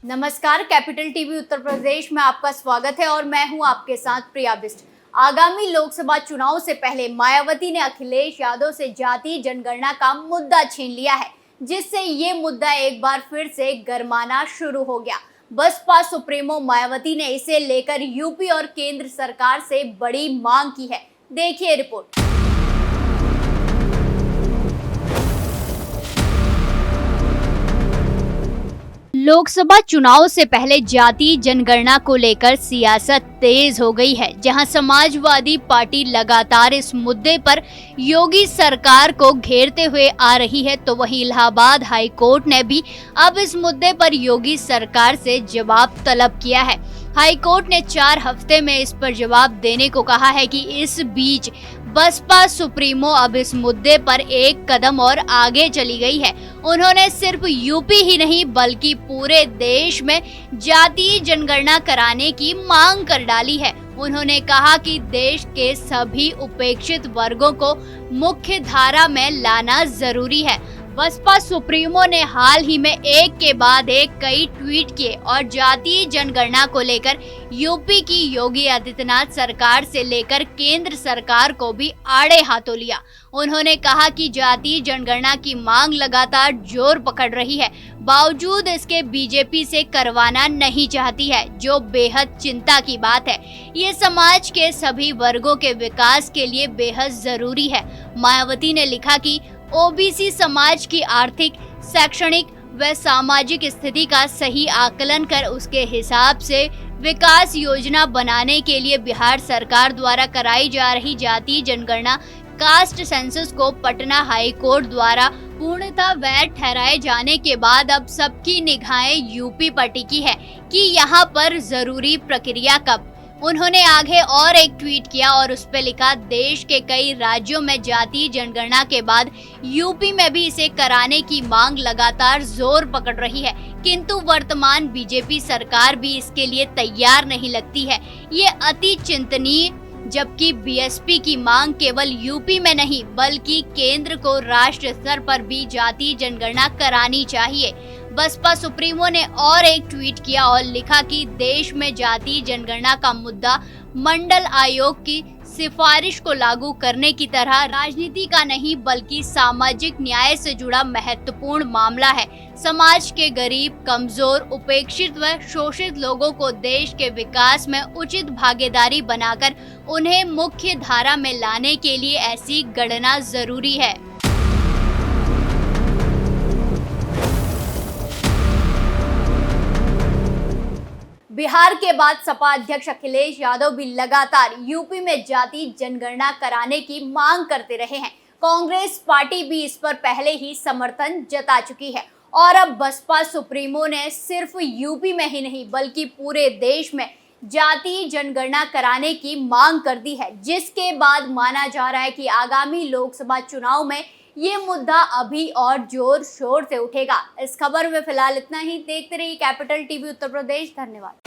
नमस्कार, capital TV Uttar Pradesh में आपका स्वागत है और मैं हूं आपके साथ प्रिया बिष्ट। आगामी लोकसभा चुनाव से पहले मायावती ने अखिलेश यादव से जाति जनगणना का मुद्दा छीन लिया है, जिससे ये मुद्दा एक बार फिर से गरमाना शुरू हो गया। बसपा सुप्रीमो मायावती ने इसे लेकर यूपी और केंद्र सरकार से बड़ी मांग की है। देखिए रिपोर्ट। लोकसभा चुनाव से पहले जाति जनगणना को लेकर सियासत तेज हो गई है, जहां समाजवादी पार्टी लगातार इस मुद्दे पर योगी सरकार को घेरते हुए आ रही है, तो वहीं इलाहाबाद हाई कोर्ट ने भी अब इस मुद्दे पर योगी सरकार से जवाब तलब किया है। हाई कोर्ट ने 4 हफ्ते में इस पर जवाब देने को कहा है कि इस बीच बसपा सुप्रीमो अब इस मुद्दे पर एक कदम और आगे चली गई है। उन्होंने सिर्फ यूपी ही नहीं बल्कि पूरे देश में जातीय जनगणना कराने की मांग कर डाली है। उन्होंने कहा कि देश के सभी उपेक्षित वर्गों को मुख्य धारा में लाना जरूरी है। बसपा सुप्रीमो ने हाल ही में एक के बाद एक कई ट्वीट किए और जातीय जनगणना को लेकर यूपी की योगी आदित्यनाथ सरकार से लेकर केंद्र सरकार को भी आड़े हाथों लिया। उन्होंने कहा कि जातीय जनगणना की मांग लगातार जोर पकड़ रही है, बावजूद इसके बीजेपी से करवाना नहीं चाहती है, जो बेहद चिंता की बात है। ये समाज के सभी वर्गों के विकास के लिए बेहद जरूरी है। मायावती ने लिखा कि ओबीसी समाज की आर्थिक, शैक्षणिक व सामाजिक स्थिति का सही आकलन कर उसके हिसाब से विकास योजना बनाने के लिए बिहार सरकार द्वारा कराई जा रही जातीय जनगणना कास्ट सेंसस को पटना हाई कोर्ट द्वारा पूर्णतः वैध ठहराए जाने के बाद अब सबकी निगाहें यूपी पर टिकी है कि यहाँ पर जरूरी प्रक्रिया कब। उन्होंने आगे और एक ट्वीट किया और उस पर लिखा, देश के कई राज्यों में जातीय जनगणना के बाद यूपी में भी इसे कराने की मांग लगातार जोर पकड़ रही है, किंतु वर्तमान बीजेपी सरकार भी इसके लिए तैयार नहीं लगती है। ये अति चिंतनीय, जबकि बीएसपी की मांग केवल यूपी में नहीं बल्कि केंद्र को राष्ट्र स्तर पर भी जातीय जनगणना करानी चाहिए। बसपा सुप्रीमो ने और एक ट्वीट किया और लिखा कि देश में जातीय जनगणना का मुद्दा मंडल आयोग की सिफारिश को लागू करने की तरह राजनीति का नहीं बल्कि सामाजिक न्याय से जुड़ा महत्वपूर्ण मामला है। समाज के गरीब, कमजोर, उपेक्षित व शोषित लोगों को देश के विकास में उचित भागीदारी बनाकर उन्हें मुख्य धारा में लाने के लिए ऐसी गणना जरूरी है। बिहार के बाद सपा अध्यक्ष अखिलेश यादव भी लगातार यूपी में जातीय जनगणना कराने की मांग करते रहे हैं। कांग्रेस पार्टी भी इस पर पहले ही समर्थन जता चुकी है और अब बसपा सुप्रीमो ने सिर्फ यूपी में ही नहीं बल्कि पूरे देश में जातीय जनगणना कराने की मांग कर दी है, जिसके बाद माना जा रहा है कि आगामी लोकसभा चुनाव में ये मुद्दा अभी और जोर शोर से उठेगा। इस खबर में फिलहाल इतना ही। देखते रहिए कैपिटल टीवी उत्तर प्रदेश। धन्यवाद।